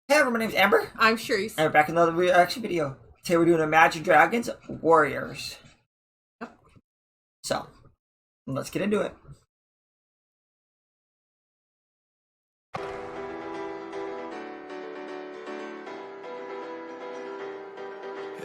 Hey everyone, my name's Amber, I'm Charisse. and we're back in another reaction video. Today we're doing Imagine Dragons Warriors. Yep. So, let's get into it.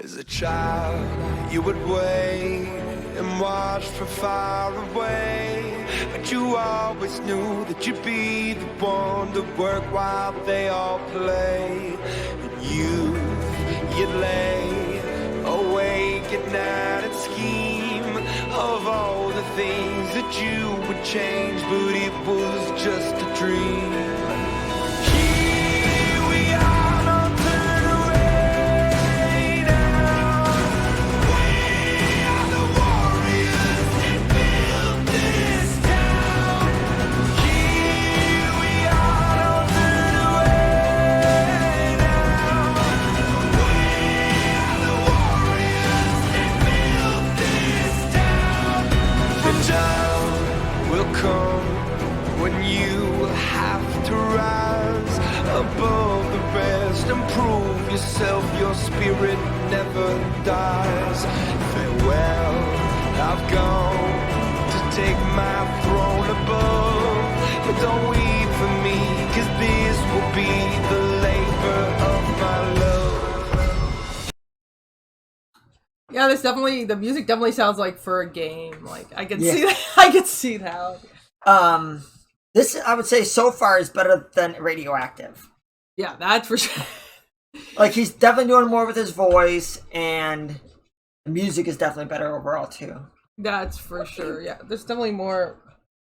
As a child, you would wait and watch from far away, but you always knew that you'd be the one to work while they all play. And you'd lay awake at night and scheme of all the things that you would change, but it was just a dream. When you have to rise above the rest and prove yourself, your spirit never dies. Farewell, I've gone to take my throne above, but don't weep for me, 'cause this will be the labor of my love. Yeah, the music definitely sounds like for a game. Like, I could Yeah. see that. I could see that. This, I would say, so far is better than Radioactive. Yeah, that's for sure. Like, he's definitely doing more with his voice, and the music is definitely better overall, too. That's for sure. Yeah, there's definitely more.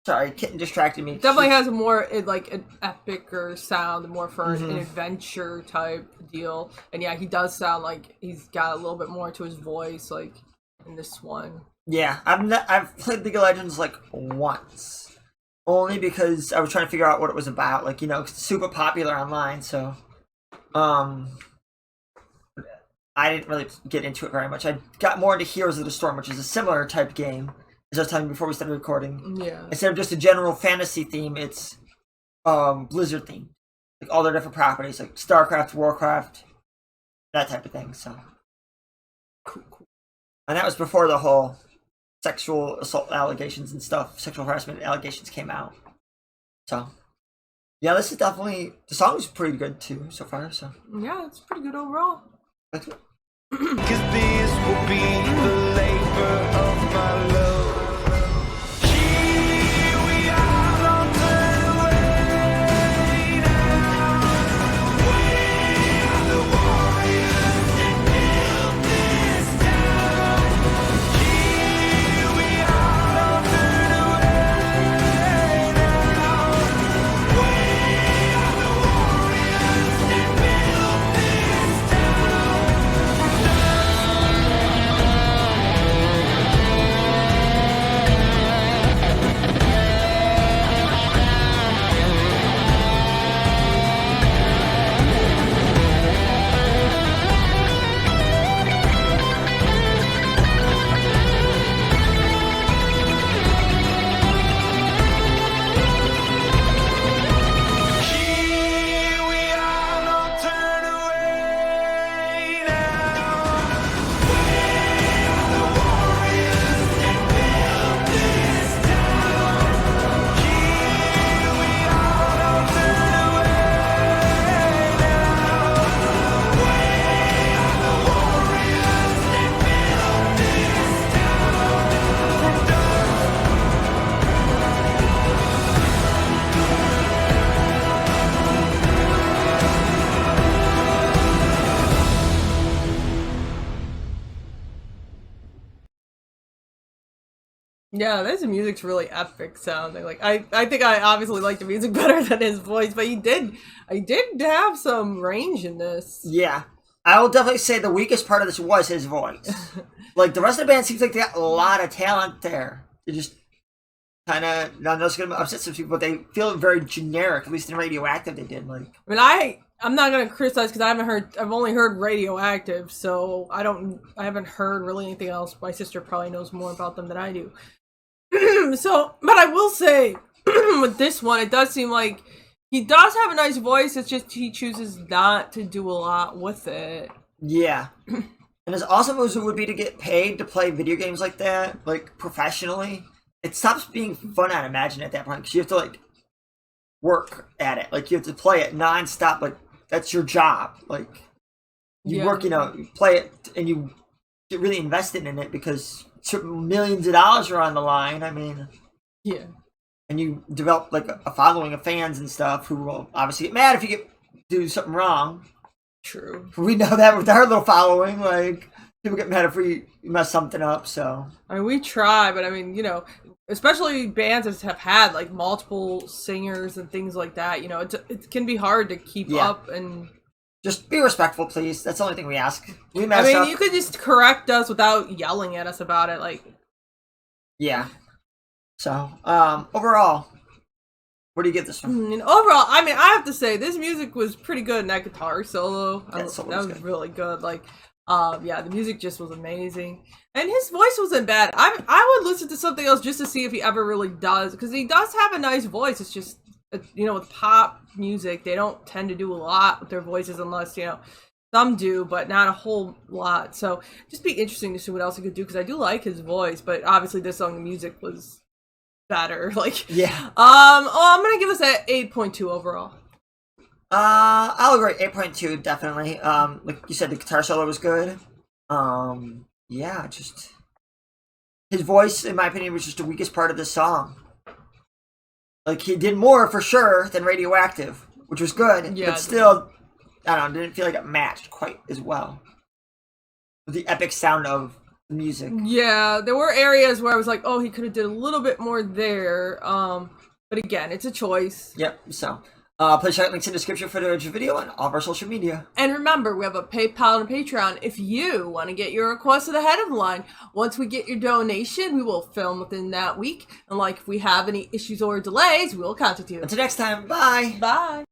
Sorry, Kitten distracted me. Definitely has a more like an epicer sound, more for an adventure type deal. And yeah, he does sound like he's got a little bit more to his voice, like in this one. Yeah, I've played League of Legends, like, once. Only because I was trying to figure out what it was about. Like, you know, it's super popular online, so... I didn't really get into it very much. I got more into Heroes of the Storm, which is a similar type game, as I was telling you before we started recording. Yeah. Instead of just a general fantasy theme, it's Blizzard themed. Like, all their different properties, like StarCraft, Warcraft, that type of thing, so... Cool. And that was before the whole sexual assault allegations and stuff, sexual harassment allegations came out. So, yeah, this is definitely, the song is pretty good too so far. So Yeah, it's pretty good overall. that's it. 'Cause this will be the labor of my love. Here we are, don't turn away now. We are the warriors that built this town. Here we are, don't turn away now. We are the warriors that built this town. Here we are, don't turn away now. We are the warriors that built this town. Here we are, don't turn away now. We are the warriors that built this town. From dark. Yeah, this music's really epic sounding. Like I think I obviously like the music better than his voice, but he did have some range in this. Yeah, I will definitely say the weakest part of this was his voice. Like, the rest of the band seems like they got a lot of talent there. They just kind of, I know it's gonna upset some people, but they feel very generic. At least in Radioactive, they did. Like, I mean, I'm not gonna criticize because I've only heard Radioactive, so I haven't heard really anything else. My sister probably knows more about them than I do. So, but I will say, with this one, it does seem like He does have a nice voice. It's just he chooses not to do a lot with it. Yeah. And as awesome as it would be to get paid to play video games like that, like professionally, it stops being fun, I'd imagine, at that point, because you have to like work at it. Like you have to play it nonstop. Like that's your job. Like you work, you play it and you get really invested in it because millions of dollars are on the line. I mean, yeah. And you develop like a following of fans and stuff who will obviously get mad if you do something wrong. True. We know that with our little following, like people get mad if we mess something up. So I mean, we try, but I mean, especially bands that have had like multiple singers and things like that. It can be hard to keep up and. Just be respectful, please. That's the only thing we ask. We mess up. You could just correct us without yelling at us about it, like. Yeah. So, overall, what do you get this one? Overall, I mean, I have to say, this music was pretty good in that guitar solo. That was really good. Like, the music just was amazing. And his voice wasn't bad. I would listen to something else just to see if he ever really does, because he does have a nice voice. It's just, with pop music, they don't tend to do a lot with their voices unless, some do, but not a whole lot. So, just be interesting to see what else he could do, because I do like his voice, but obviously this song, the music was better. Like, yeah. I'm gonna give this an 8.2 overall. I'll agree. 8.2 definitely. Like you said, the guitar solo was good. Just his voice, in my opinion, was just the weakest part of the song. Like he did more for sure than Radioactive, which was good, but still, I don't know, didn't feel like it matched quite as well with the epic sound of music. Yeah, there were areas where I was like, oh, he could have did a little bit more there. But again, it's a choice. Yep. So, please check links in the description for the video and all of our social media. And remember, we have a PayPal and a Patreon if you want to get your request ahead of the line. Once we get your donation, we will film within that week. And if we have any issues or delays, we'll contact you. Until next time, bye. Bye.